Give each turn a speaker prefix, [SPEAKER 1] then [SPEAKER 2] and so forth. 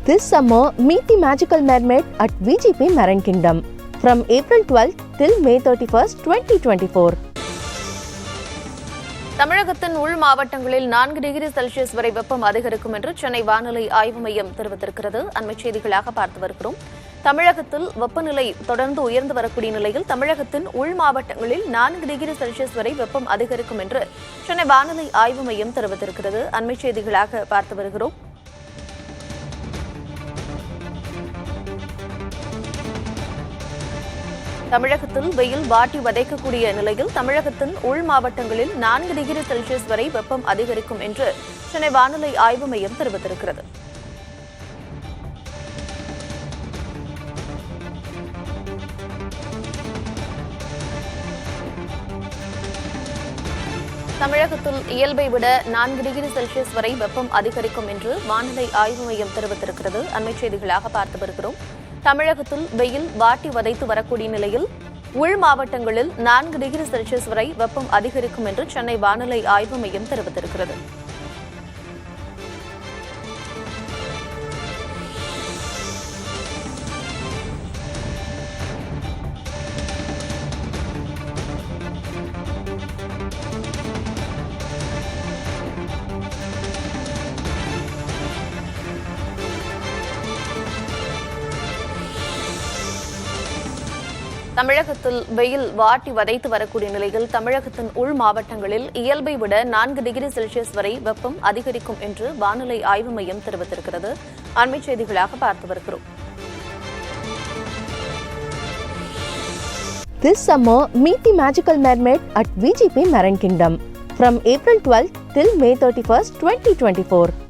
[SPEAKER 1] This summer, meet the magical mermaid at VGP Marine Kingdom from April 12th till May 31st, 2024.
[SPEAKER 2] தமிழகத்தின் உள் மாவட்டங்களில் 4 degree Celsius வரை வெப்பம் அதிகரிக்கும் என்று சென்னை வானிலை ஆய்வு மையம் தெரிவித்திருக்கிறது. அண்மைச் செய்திகளாக பார்த்து வருகிறோம். தமிழகத்தில் வெப்பநிலை தொடர்ந்து உயர்ந்து வரக்கூடிய நிலையில் தமிழகத்தின் உள் மாவட்டங்களில் 4 டிகிரி செல்சியஸ் வரை வெப்பம் அதிகரிக்கும் என்று சென்னை வானிலை ஆய்வு மையம் தெரிவித்திருக்கிறது. அண்மைச் செய்திகளாக பார்த்து வருகிறோம். தமிழகத்தில் வெயில் வாட்டி வதைக்கக்கூடிய நிலையில் தமிழகத்தின் உள் மாவட்டங்களில் 4 டிகிரி செல்சியஸ் வரை வெப்பம் அதிகரிக்கும் என்று சென்னை வானிலை ஆய்வு மையம் தெரிவித்திருக்கிறது. தமிழகத்தில் இயல்பை விட 4 டிகிரி செல்சியஸ் வரை வெப்பம் அதிகரிக்கும் என்று வானிலை ஆய்வு மையம் தெரிவித்திருக்கிறது. அண்மைச் செய்திகளாக பார்த்து வருகிறோம். தமிழகத்தில் வெயில் வாட்டி வதைத்து வரக்கூடிய நிலையில் உள் மாவட்டங்களில் 4 டிகிரி செல்சியஸ் வரை வெப்பம் அதிகரிக்கும் என்று சென்னை வானிலை ஆய்வு மையம் தெரிவித்திருக்கிறது. தமிழகத்தில் வெயில் வாட்டி வதைத்து வரக்கூடிய நிலையில் தமிழகத்தின் உள் மாவட்டங்களில் இயல்பை விட 4 டிகிரி செல்சியஸ் வரை வெப்பம் அதிகரிக்கும் என்று வானிலை ஆய்வு மையம் தெரிவித்திருக்கிறது. அண்மைச் செய்திகளாக பார்த்து வருகிறோம்.
[SPEAKER 1] This summer, meet the magical mermaid at VGP Marine Kingdom from April 12th till May 31st, 2024.